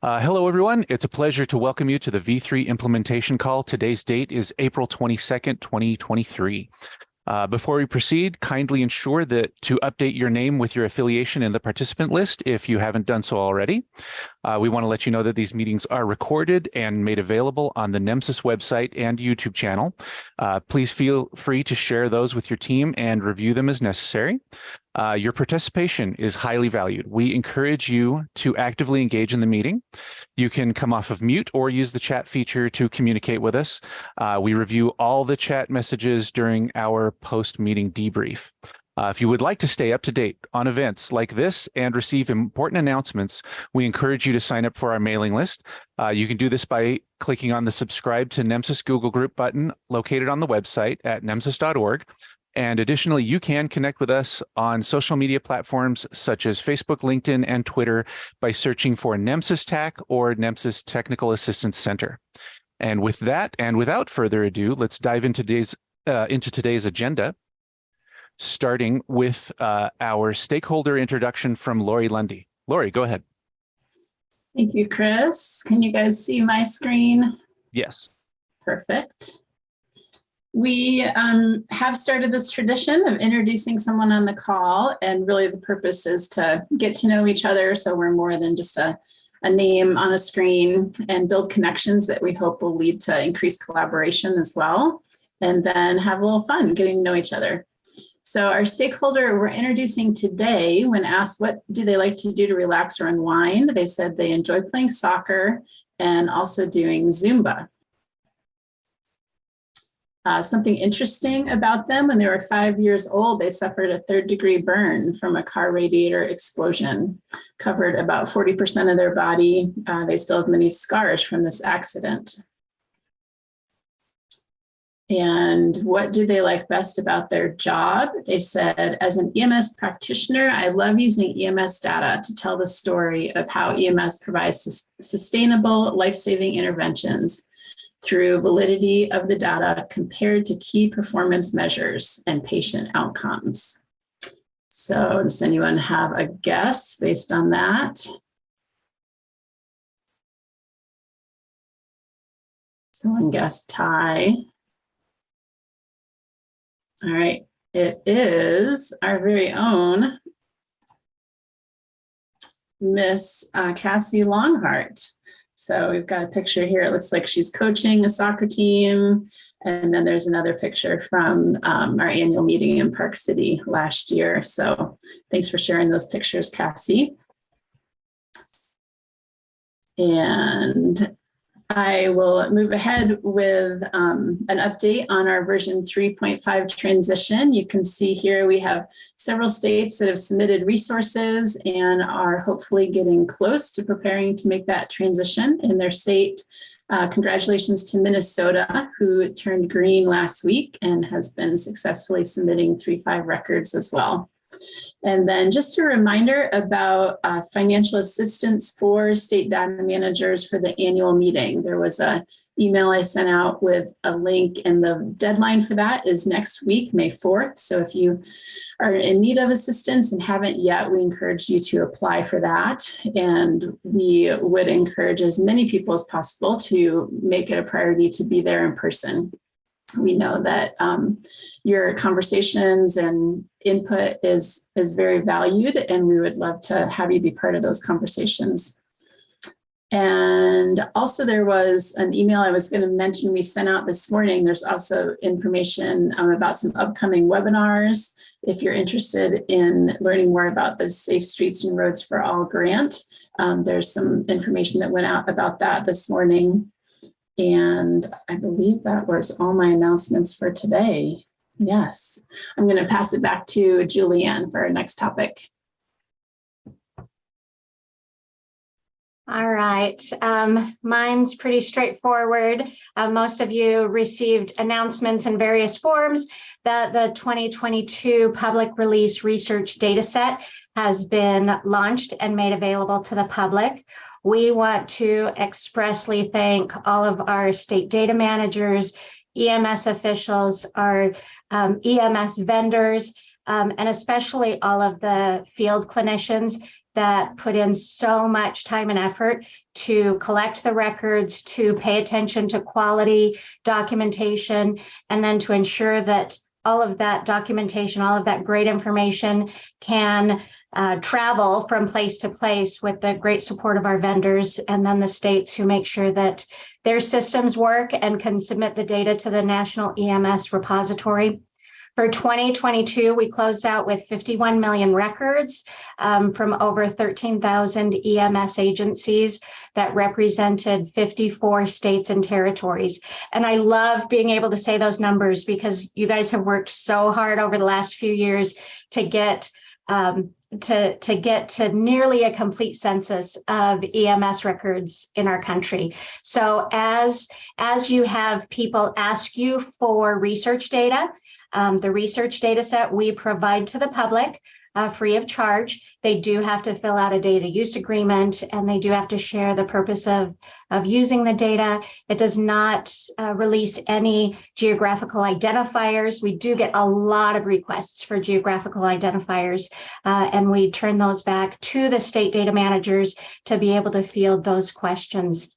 Hello, everyone. It's a pleasure to welcome you to the V3 implementation call. Today's date is April 22nd, 2023. Before we proceed, kindly ensure that to update your name with your affiliation in the participant list if you haven't done so already. We want to let you know that these meetings are recorded and made available on the NEMSIS website and YouTube channel. Please feel free to share those with your team and review them as necessary. Your participation is highly valued. We encourage you to actively engage in the meeting. You can come off of mute or use the chat feature to communicate with us. We review all the chat messages during our post-meeting debrief. If you would like to stay up to date on events like this and receive important announcements, we encourage you to sign up for our mailing list. You can do this by clicking on the subscribe to NEMSIS Google Group button located on the website at nemsis.org. And additionally, you can connect with us on social media platforms such as Facebook, LinkedIn, and Twitter by searching for NEMSIS TAC or NEMSIS Technical Assistance Center. And with that, and without further ado, let's dive into today's agenda, starting with our stakeholder introduction from Lauri Lunde. Lauri, go ahead. Thank you, Chris. Can you guys see my screen? Yes. Perfect. We have started this tradition of introducing someone on the call, and really the purpose is to get to know each other so we're more than just a name on a screen, and build connections that we hope will lead to increased collaboration as well, and then have a little fun getting to know each other. So our stakeholder we're introducing today, when asked what do they like to do to relax or unwind, they said they enjoy playing soccer and also doing Zumba. Something interesting about them, when they were 5 years old, they suffered a third-degree burn from a car radiator explosion, covered about 40% of their body. They still have many scars from this accident. And what do they like best about their job? They said, as an EMS practitioner, I love using EMS data to tell the story of how EMS provides sustainable, life-saving interventions through validity of the data compared to key performance measures and patient outcomes. So does anyone have a guess based on that? Someone guessed tie. All right, it is our very own Miss Cassie Longhart. So we've got a picture here. It looks like she's coaching a soccer team. And then there's another picture from our annual meeting in Park City last year. So thanks for sharing those pictures, Cassie. And I will move ahead with an update on our version 3.5 transition. You can see here we have several states that have submitted resources and are hopefully getting close to preparing to make that transition in their state. Congratulations to Minnesota, who turned green last week and has been successfully submitting 3.5 records as well. And then just a reminder about financial assistance for state data managers for the annual meeting. There was an email I sent out with a link, and the deadline for that is next week, May 4th. So if you are in need of assistance and haven't yet, we encourage you to apply for that. And we would encourage as many people as possible to make it a priority to be there in person. We know that your conversations and input is very valued, and we would love to have you be part of those conversations. And also there was an email I was going to mention we sent out this morning. There's also information about some upcoming webinars. If you're interested in learning more about the Safe Streets and Roads for All grant, there's some information that went out about that this morning. And I believe that was all my announcements for today. Yes, I'm going to pass it back to Julianne for our next topic. All right, mine's pretty straightforward. Most of you received announcements in various forms that the 2022 public release research dataset has been launched and made available to the public. We want to expressly thank all of our state data managers, EMS officials, our EMS vendors, and especially all of the field clinicians that put in so much time and effort to collect the records, to pay attention to quality documentation, and then to ensure that all of that documentation, all of that great information can travel from place to place with the great support of our vendors, and then the states who make sure that their systems work and can submit the data to the National EMS repository. For 2022, we closed out with 51 million records from over 13,000 EMS agencies that represented 54 states and territories. And I love being able to say those numbers because you guys have worked so hard over the last few years to get to nearly a complete census of EMS records in our country. So as you have people ask you for research data, the research data set we provide to the public free of charge. They do have to fill out a data use agreement, and they do have to share the purpose of using the data. It does not release any geographical identifiers. We do get a lot of requests for geographical identifiers, and we turn those back to the state data managers to be able to field those questions.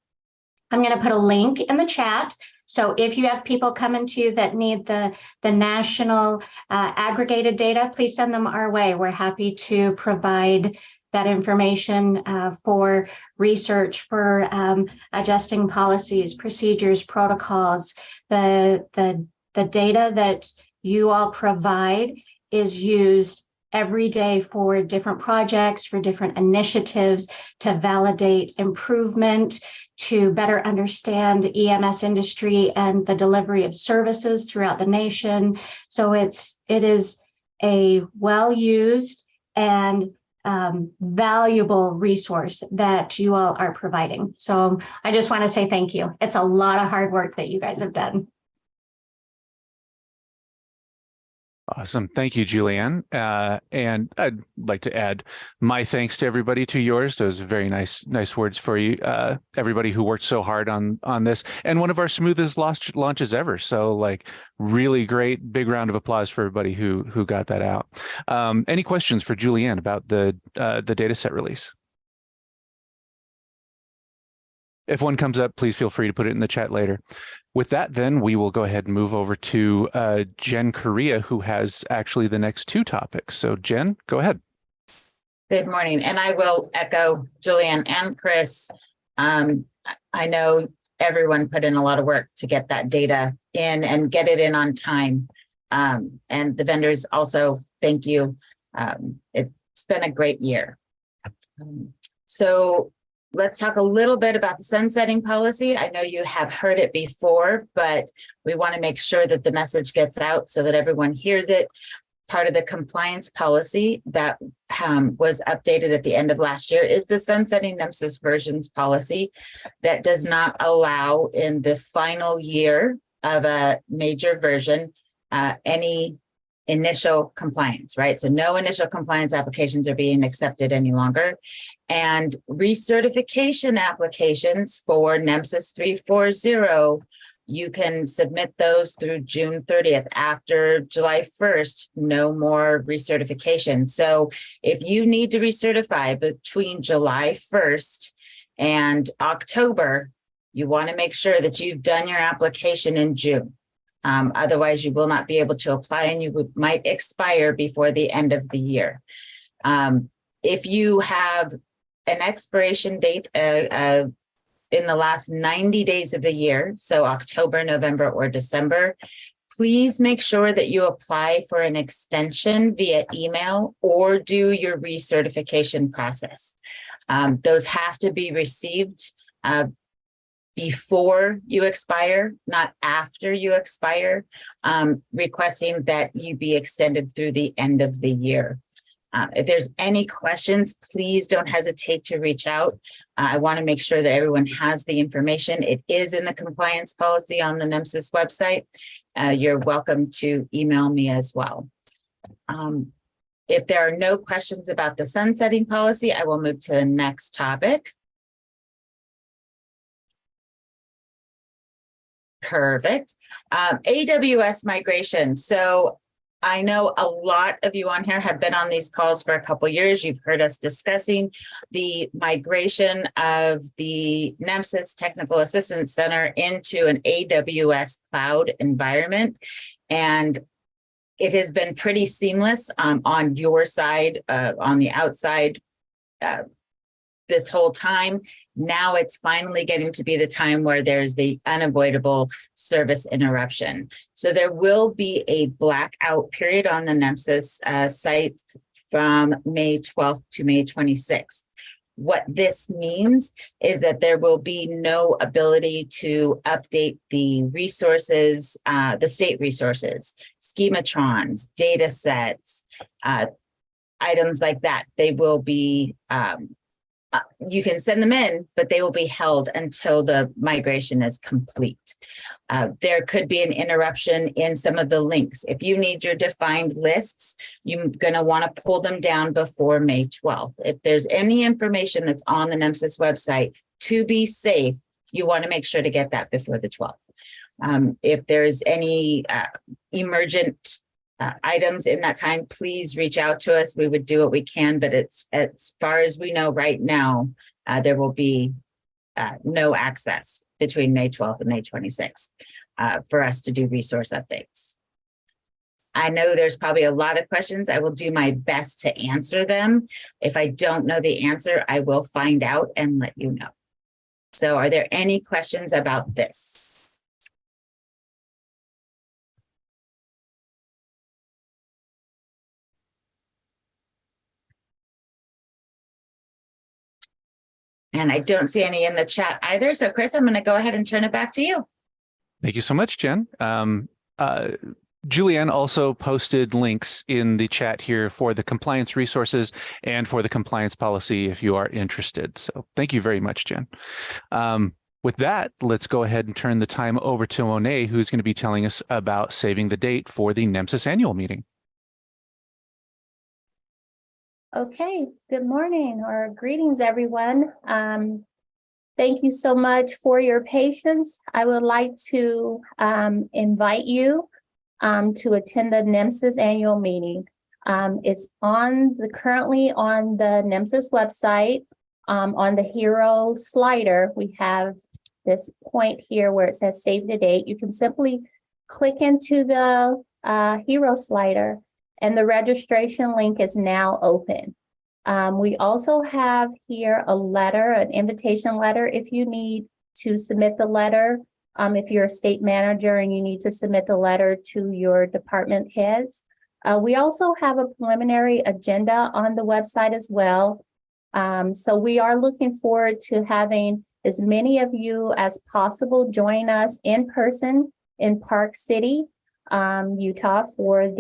I'm going to put a link in the chat. So if you have people coming to you that need the national aggregated data, please send them our way. We're happy to provide that information for research, for adjusting policies, procedures, protocols. The data that you all provide is used every day for different projects, for different initiatives, to validate improvement, to better understand EMS industry and the delivery of services throughout the nation. So it is a well-used and valuable resource that you all are providing. So I just want to say thank you. It's a lot of hard work that you guys have done. Awesome. Thank you, Julianne. And I'd like to add my thanks to everybody, to yours. Those are very nice words for you. Everybody who worked so hard on this, and one of our smoothest launches ever. So like really great, big round of applause for everybody who got that out. Any questions for Julianne about the data set release? If one comes up, please feel free to put it in the chat later. With that, then, we will go ahead and move over to Jen Correa, who has actually the next two topics. So Jen, go ahead. Good morning. And I will echo Julianne and Chris. I know everyone put in a lot of work to get that data in and get it in on time. And the vendors also, thank you. It's been a great year. So let's talk a little bit about the sunsetting policy. I know you have heard it before, but we want to make sure that the message gets out so that everyone hears it. Part of the compliance policy that was updated at the end of last year is the sunsetting NEMSIS versions policy that does not allow in the final year of a major version any initial compliance, right? So no initial compliance applications are being accepted any longer. And recertification applications for NEMSIS 340, you can submit those through June 30th. After July 1st, no more recertification. So if you need to recertify between July 1st and October, you want to make sure that you've done your application in June. Otherwise, you will not be able to apply, and you might expire before the end of the year. If you have an expiration date in the last 90 days of the year, so October, November, or December, please make sure that you apply for an extension via email or do your recertification process. Those have to be received before you expire, not after you expire, requesting that you be extended through the end of the year. If there's any questions, please don't hesitate to reach out. I want to make sure that everyone has the information. It is in the compliance policy on the NEMSIS website. You're welcome to email me as well. If there are no questions about the sunsetting policy, I will move to the next topic. Perfect. AWS migration. So I know a lot of you on here have been on these calls for a couple of years. You've heard us discussing the migration of the NEMSIS Technical Assistance Center into an AWS cloud environment. And it has been pretty seamless on your side, on the outside, this whole time. Now it's finally getting to be the time where there's the unavoidable service interruption. So there will be a blackout period on the NEMSIS site from May 12th to May 26th. What this means is that there will be no ability to update the resources, the state resources, schematrons, data sets, items like that. They will be you can send them in, but they will be held until the migration is complete. There could be an interruption in some of the links. If you need your defined lists, you're going to want to pull them down before May 12th. If there's any information that's on the NEMSIS website, to be safe, you want to make sure to get that before the 12th. If there's any emergent items in that time, please reach out to us. We would do what we can, but it's as far as we know right now, there will be no access between May 12th and May 26th for us to do resource updates. I know there's probably a lot of questions. I will do my best to answer them. If I don't know the answer, I will find out and let you know. So are there any questions about this? And I don't see any in the chat either. So Chris, I'm going to go ahead and turn it back to you. Thank you so much, Jen. Julianne also posted links in the chat here for the compliance resources and for the compliance policy if you are interested. So thank you very much, Jen. With that, let's go ahead and turn the time over to Monet, who's going to be telling us about saving the date for the NEMSIS annual meeting. Okay, good morning or greetings, everyone. Thank you so much for your patience. I would like to invite you to attend the NEMSIS annual meeting. It's currently on the NEMSIS website. On the hero slider, we have this point here where it says save the date. You can simply click into the hero slider, and the registration link is now open. We also have here a letter, an invitation letter, if you need to submit the letter. If you're a state manager and you need to submit the letter to your department heads. We also have a preliminary agenda on the website as well. So we are looking forward to having as many of you as possible join us in person in Park City, Utah for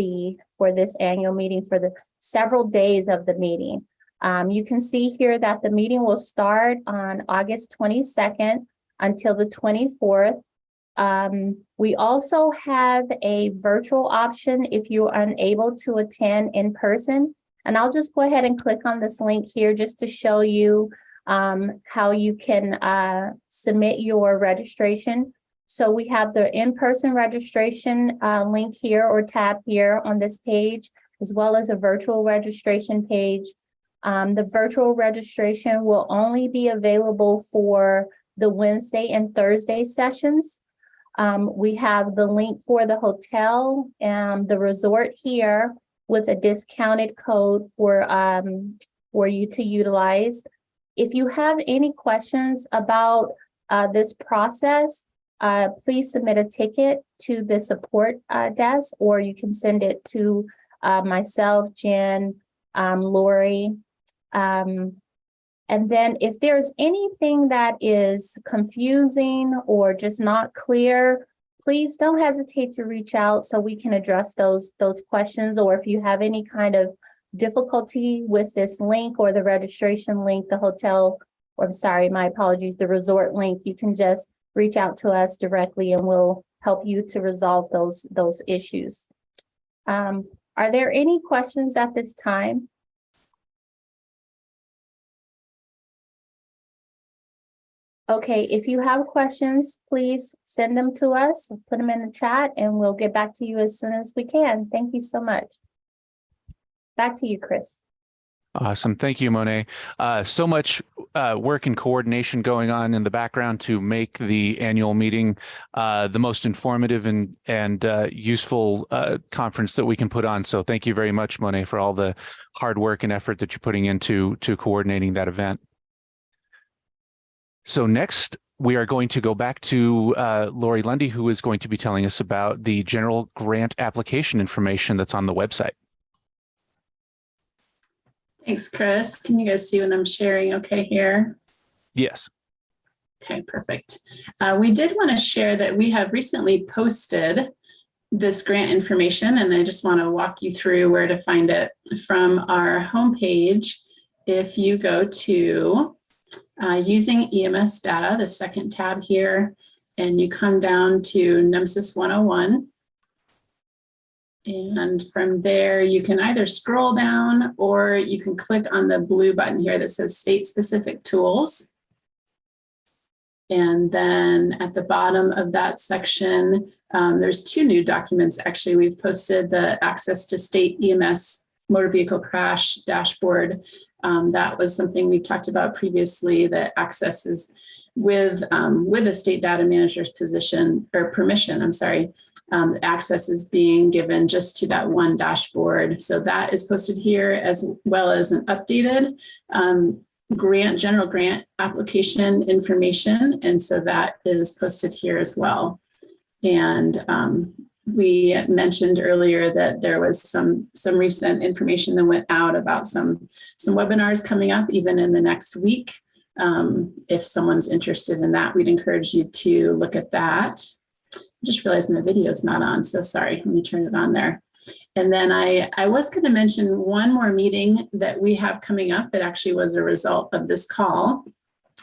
this annual meeting, for the several days of the meeting. You can see here that the meeting will start on August 22nd until the 24th. We also have a virtual option if you're unable to attend in person. And I'll just go ahead and click on this link here just to show you how you can submit your registration. So we have the in-person registration link here or tab here on this page, as well as a virtual registration page. The virtual registration will only be available for the Wednesday and Thursday sessions. We have the link for the hotel and the resort here with a discounted code for you to utilize. If you have any questions about this process, please submit a ticket to the support desk, or you can send it to myself, Jen, Lauri. And then if there's anything that is confusing or just not clear, please don't hesitate to reach out so we can address those questions. Or if you have any kind of difficulty with this link or the registration link, the hotel, or sorry, my apologies, the resort link, you can just reach out to us directly and we'll help you to resolve those issues. Are there any questions at this time? Okay, if you have questions, please send them to us, put them in the chat, and we'll get back to you as soon as we can. Thank you so much. Back to you, Chris. Awesome. Thank you, Monet. So much work and coordination going on in the background to make the annual meeting the most informative and useful conference that we can put on. So thank you very much, Monet, for all the hard work and effort that you're putting into coordinating that event. So next, we are going to go back to Lauri Lunde, who is going to be telling us about the general grant application information that's on the website. Thanks, Chris. Can you guys see what I'm sharing okay here? Yes. Okay, perfect. We did want to share that we have recently posted this grant information, and I just want to walk you through where to find it from our homepage. If you go to using EMS data, the second tab here, and you come down to NEMSIS 101. And from there, you can either scroll down or you can click on the blue button here that says state-specific tools. And then at the bottom of that section, there's two new documents. Actually, we've posted the access to state EMS motor vehicle crash dashboard. That was something we talked about previously, that access is with a state data manager's position or permission, I'm sorry. Access is being given just to that one dashboard. So that is posted here, as well as an updated general grant application information. And so that is posted here as well. And we mentioned earlier that there was some recent information that went out about some webinars coming up even in the next week. If someone's interested in that, we'd encourage you to look at that. I just realized my video is not on, so sorry. Let me turn it on there. And then I was going to mention one more meeting that we have coming up that actually was a result of this call.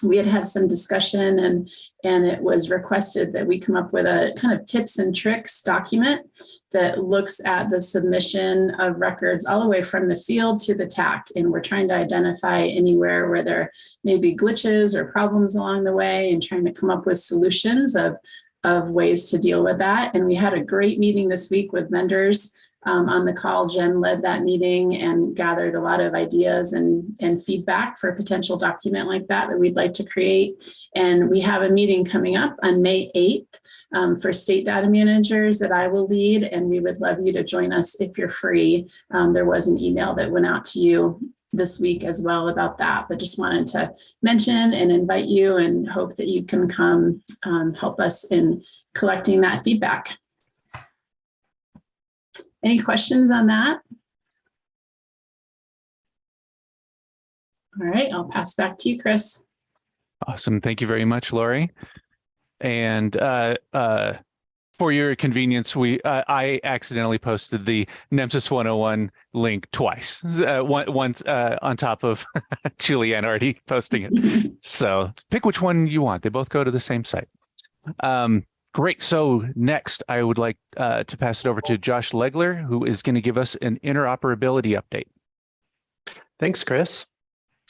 We had some discussion, and it was requested that we come up with a kind of tips and tricks document that looks at the submission of records all the way from the field to the TAC. And we're trying to identify anywhere where there may be glitches or problems along the way, and trying to come up with solutions of ways to deal with that. And we had a great meeting this week with vendors on the call. Jen led that meeting and gathered a lot of ideas and feedback for a potential document like that we'd like to create. And we have a meeting coming up on May 8th for state data managers that I will lead, and we would love you to join us if you're free. There was an email that went out to you this week as well about that, but just wanted to mention and invite you and hope that you can come help us in collecting that feedback. Any questions on that? All right, I'll pass back to you, Chris. Awesome. Thank you very much, Lauri. And for your convenience, I accidentally posted the NEMSIS 101 link twice. Once on top of Julianne already posting it. So pick which one you want. They both go to the same site. Great. So next, I would like to pass it over to Josh Legler, who is going to give us an interoperability update. Thanks, Chris.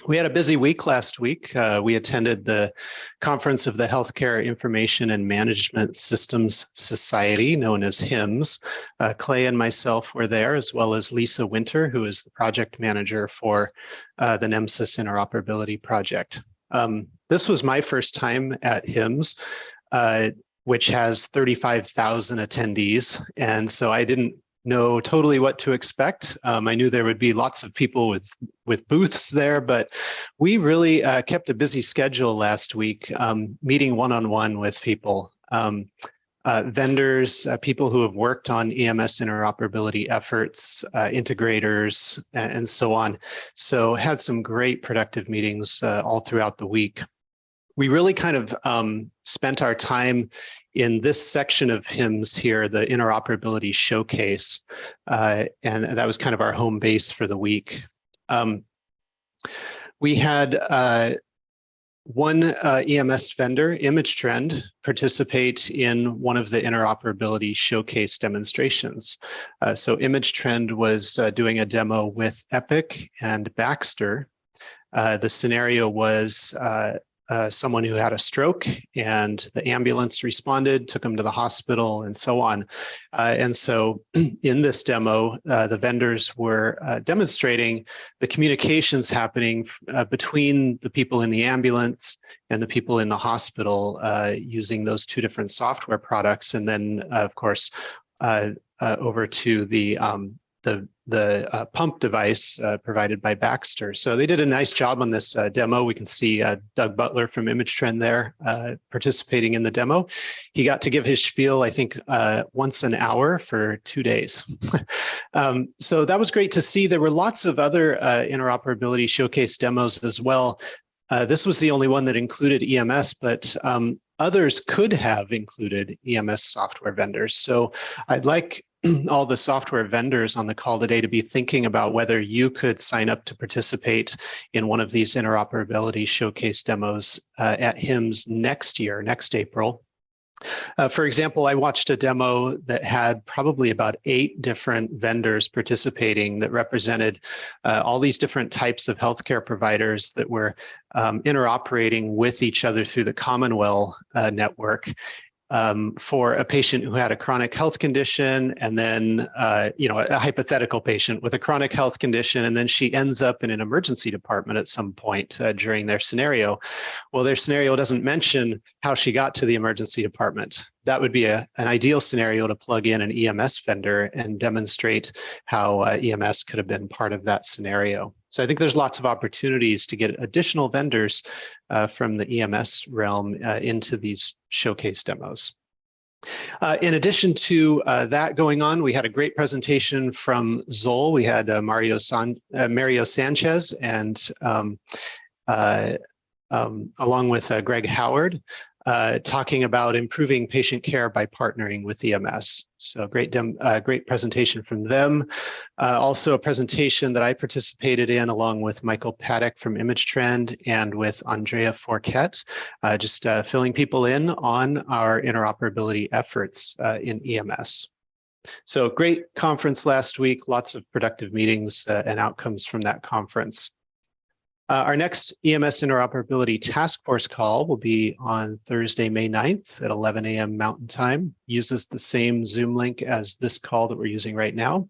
We had a busy week last week. We attended the conference of the Healthcare Information and Management Systems Society, known as HIMSS. Clay and myself were there, as well as Lisa Winter, who is the project manager for the NEMSIS Interoperability Project. This was my first time at HIMSS, which has 35,000 attendees. And so I didn't know totally what to expect. I knew there would be lots of people with booths there, but we really kept a busy schedule last week, meeting one-on-one with people, vendors, people who have worked on EMS interoperability efforts, integrators, and so on. So had some great productive meetings all throughout the week. We really kind of spent our time in this section of HIMSS here, the interoperability showcase, and that was kind of our home base for the week. We had one EMS vendor, ImageTrend, participate in one of the interoperability showcase demonstrations. So ImageTrend was doing a demo with Epic and Baxter. The scenario was someone who had a stroke, and the ambulance responded, took him to the hospital, and so on. And so in this demo, the vendors were demonstrating the communications happening between the people in the ambulance and the people in the hospital using those two different software products. And then, of course, over to the pump device provided by Baxter. So they did a nice job on this demo. We can see Doug Butler from ImageTrend there participating in the demo. He got to give his spiel, I think, once an hour for 2 days. So that was great to see. There were lots of other interoperability showcase demos as well. This was the only one that included EMS, but others could have included EMS software vendors. So I'd like all the software vendors on the call today to be thinking about whether you could sign up to participate in one of these interoperability showcase demos at HIMSS next year, next April. For example, I watched a demo that had probably about 8 different vendors participating that represented all these different types of healthcare providers that were interoperating with each other through the Commonwealth network. For a patient who had a chronic health condition, and then, a hypothetical patient with a chronic health condition, and then she ends up in an emergency department at some point during their scenario. Well, their scenario doesn't mention how she got to the emergency department. That would be an ideal scenario to plug in an EMS vendor and demonstrate how EMS could have been part of that scenario. So I think there's lots of opportunities to get additional vendors from the EMS realm into these showcase demos. In addition to that going on, we had a great presentation from Zoll. We had Mario Sanchez and along with Greg Howard, talking about improving patient care by partnering with EMS. So great presentation from them. Also a presentation that I participated in along with Michael Paddock from ImageTrend and with Andrea Forquette, just filling people in on our interoperability efforts in EMS. So great conference last week, lots of productive meetings and outcomes from that conference. Our next EMS Interoperability Task Force call will be on Thursday, May 9th at 11 a.m. Mountain Time. Uses the same Zoom link as this call that we're using right now.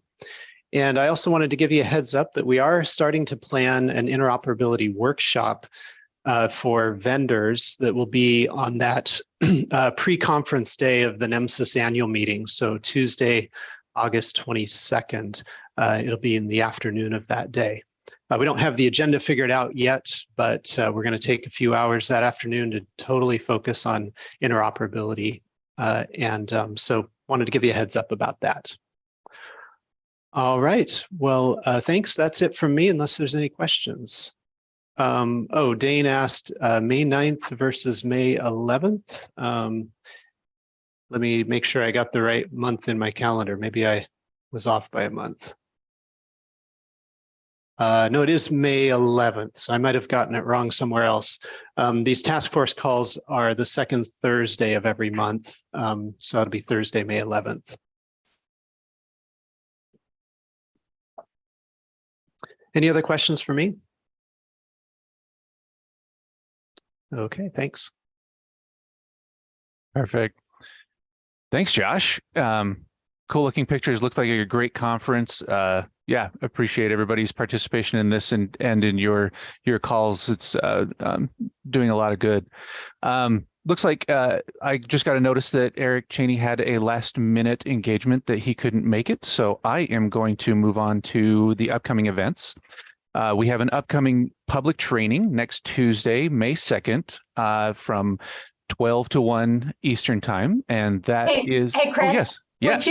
And I also wanted to give you a heads up that we are starting to plan an interoperability workshop for vendors that will be on that pre-conference day of the NEMSIS annual meeting. So Tuesday, August 22nd, it'll be in the afternoon of that day. We don't have the agenda figured out yet, but we're going to take a few hours that afternoon to totally focus on interoperability. So wanted to give you a heads up about that. All right. Well, thanks. That's it from me, unless there's any questions. Dane asked May 9th versus May 11th. Let me make sure I got the right month in my calendar. Maybe I was off by a month. No, it is May 11th, so I might have gotten it wrong somewhere else. These task force calls are the second Thursday of every month, so it'll be Thursday, May 11th. Any other questions for me? Okay, thanks. Perfect. Thanks, Josh. Cool looking pictures. Looks like a great conference. Yeah, appreciate everybody's participation in this and in your calls. It's doing a lot of good. Looks like I just got a notice that Eric Chaney had a last minute engagement that he couldn't make it. So I am going to move on to the upcoming events. We have an upcoming public training next Tuesday, May 2nd, from 12 to 1 Eastern time. And that is Hey, Chris. Oh, yes. Yes.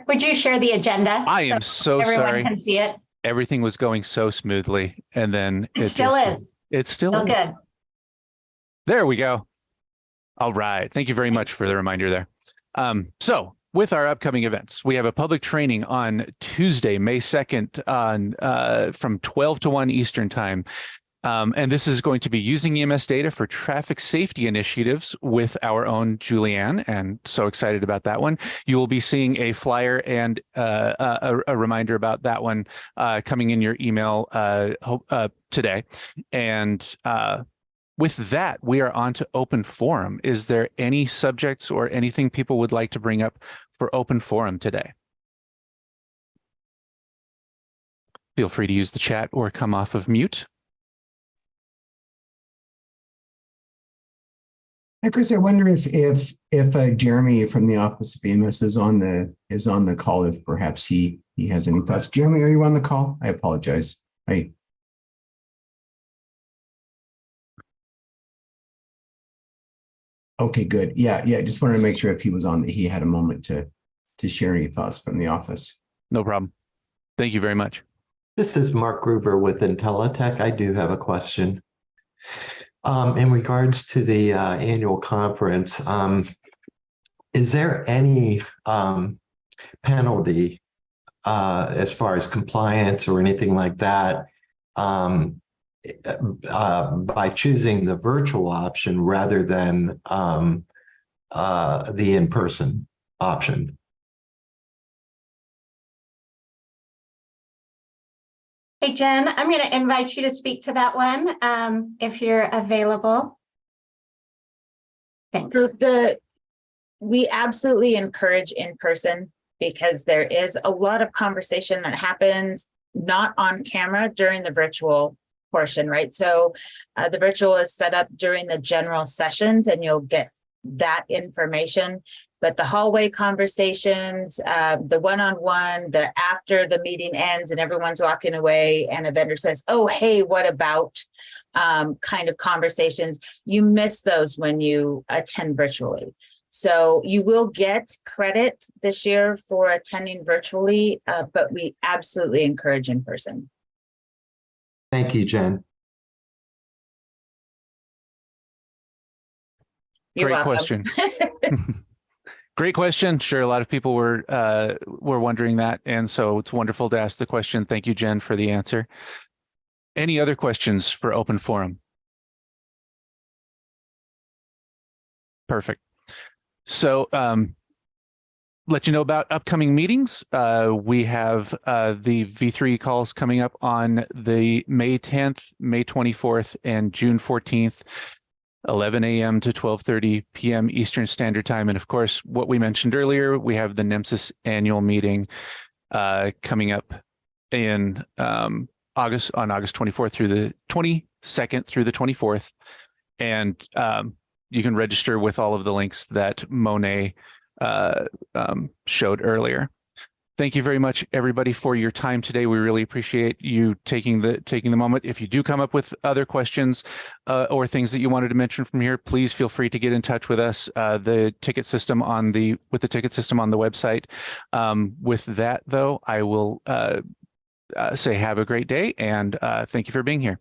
Would you share the agenda? I am so everyone sorry. Can see it. Everything was going so smoothly, and then It still is. It still is. Good. There we go. All right. Thank you very much for the reminder there. So with our upcoming events, we have a public training on Tuesday, May 2nd on from 12 to 1 Eastern time. And this is going to be using EMS data for traffic safety initiatives with our own Julianne, and so excited about that one. You will be seeing a flyer and a reminder about that one coming in your email today. And With that, we are on to open forum. Is there any subjects or anything people would like to bring up for open forum today? Feel free to use the chat or come off of mute. Hey, Chris, I wonder if Jeremy from the Office of EMS is on the call, if perhaps he has any thoughts. Jeremy, are you on the call? I apologize. Okay, good. Yeah. I just wanted to make sure if he was on, that he had a moment to share any thoughts from the office. No problem. Thank you very much. This is Mark Gruber with Intelitech. I do have a question. In regards to the annual conference, is there any penalty as far as compliance or anything like that by choosing the virtual option rather than the in-person option? Hey, Jen, I'm going to invite you to speak to that one if you're available. Thanks. So we absolutely encourage in person, because there is a lot of conversation that happens not on camera during the virtual portion, right? So the virtual is set up during the general sessions and you'll get that information. But the hallway conversations, the one-on-one, the after the meeting ends and everyone's walking away and a vendor says, oh, hey, what about kind of conversations, you miss those when you attend virtually. So you will get credit this year for attending virtually, but we absolutely encourage in person. Thank you, Jen. You're Great welcome. question. Great question. Sure, a lot of people were wondering that, and so it's wonderful to ask the question. Thank you, Jen, for the answer. Any other questions for open forum? Perfect. So let you know about upcoming meetings. We have the V3 calls coming up on the May 10th, May 24th, and June 14th. 11 a.m. to 12:30 p.m. Eastern Standard Time. And of course, what we mentioned earlier, we have the NEMSIS annual meeting coming up in August 24th through the 22nd through the 24th. And you can register with all of the links that Monet showed earlier. Thank you very much, everybody, for your time today. We really appreciate you taking the moment. If you do come up with other questions or things that you wanted to mention from here, please feel free to get in touch with us. The ticket system on the website. With that, though, I will say have a great day and thank you for being here.